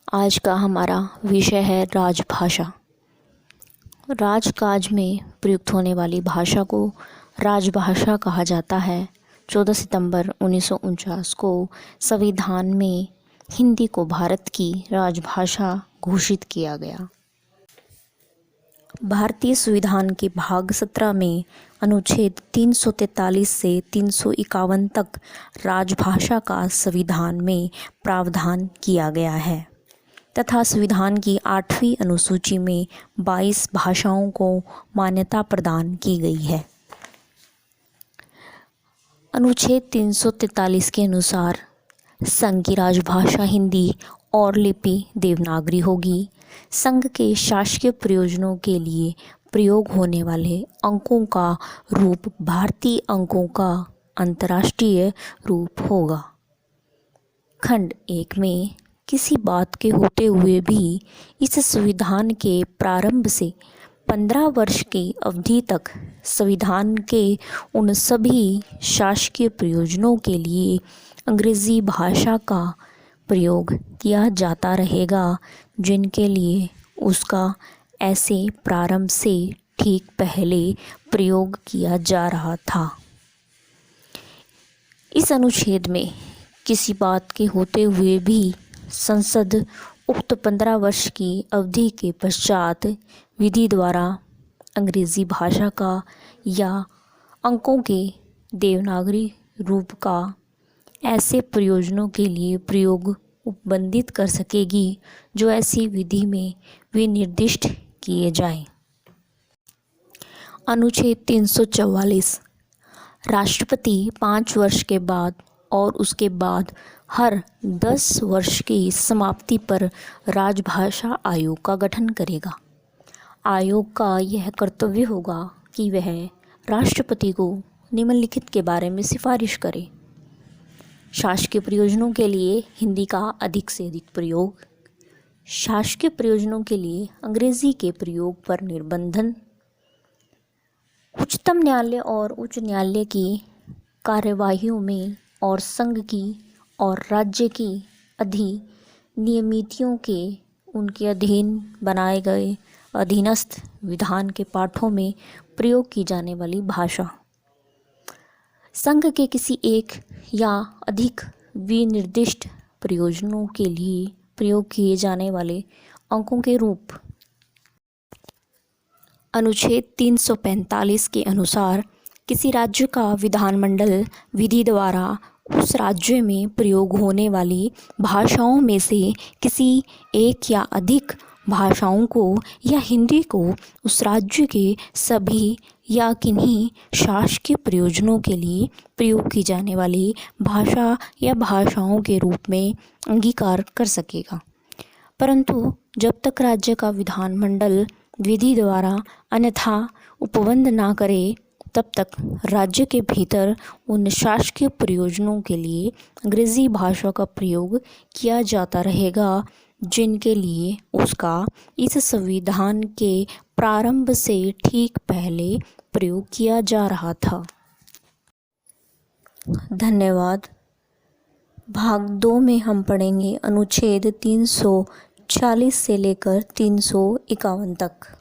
आज का हमारा विषय है राजभाषा। राजकाज में प्रयुक्त होने वाली भाषा को राजभाषा कहा जाता है। 14 सितंबर 1949 को संविधान में हिंदी को भारत की राजभाषा घोषित किया गया। भारतीय संविधान के भाग 17 में अनुच्छेद 343 से 351 तक राजभाषा का संविधान में प्रावधान किया गया है तथा संविधान की 8वीं अनुसूची में 22 भाषाओं को मान्यता प्रदान की गई है। अनुच्छेद 343 के अनुसार संघ की राजभाषा हिंदी और लिपि देवनागरी होगी। संघ के शासकीय प्रयोजनों के लिए प्रयोग होने वाले अंकों का रूप भारतीय अंकों का अंतर्राष्ट्रीय रूप होगा। खंड 1 में किसी बात के होते हुए भी इस संविधान के प्रारंभ से 15 वर्ष की अवधि तक संविधान के उन सभी शासकीय प्रयोजनों के लिए अंग्रेज़ी भाषा का प्रयोग किया जाता रहेगा जिनके लिए उसका ऐसे प्रारंभ से ठीक पहले प्रयोग किया जा रहा था। इस अनुच्छेद में किसी बात के होते हुए भी संसद उक्त 15 वर्ष की अवधि के पश्चात विधि द्वारा अंग्रेज़ी भाषा का या अंकों के देवनागरी रूप का ऐसे प्रयोजनों के लिए प्रयोग उपबंधित कर सकेगी जो ऐसी विधि में विनिर्दिष्ट किए जाएं। अनुच्छेद 344 राष्ट्रपति 5 वर्ष के बाद और उसके बाद हर 10 वर्ष की समाप्ति पर राजभाषा आयोग का गठन करेगा। आयोग का यह कर्तव्य होगा कि वह राष्ट्रपति को निम्नलिखित के बारे में सिफारिश करे: शासकीय प्रयोजनों के लिए हिंदी का अधिक से अधिक प्रयोग, शासकीय प्रयोजनों के लिए अंग्रेज़ी के प्रयोग पर निर्बंधन, उच्चतम न्यायालय और उच्च न्यायालय की कार्यवाहियों में और संघ की और राज्य की अधिनियमितियों के उनके अधीन बनाए गए अधीनस्थ विधान के पाठों में प्रयोग की जाने वाली भाषा, संघ के किसी एक या अधिक विनिर्दिष्ट प्रयोजनों के लिए प्रयोग किए जाने वाले अंकों के रूप। अनुच्छेद 345 के अनुसार किसी राज्य का विधानमंडल विधि द्वारा उस राज्य में प्रयोग होने वाली भाषाओं में से किसी एक या अधिक भाषाओं को या हिंदी को उस राज्य के सभी या किन्हीं शासकीय प्रयोजनों के लिए प्रयोग की जाने वाली भाषा या भाषाओं के रूप में अंगीकार कर सकेगा, परंतु जब तक राज्य का विधानमंडल विधि द्वारा अन्यथा उपबंध ना करे तब तक राज्य के भीतर उन शासकीय प्रयोजनों के लिए अंग्रेज़ी भाषा का प्रयोग किया जाता रहेगा जिनके लिए उसका इस संविधान के प्रारंभ से ठीक पहले प्रयोग किया जा रहा था। धन्यवाद। भाग 2 में हम पढ़ेंगे अनुच्छेद 340 से लेकर 351 तक।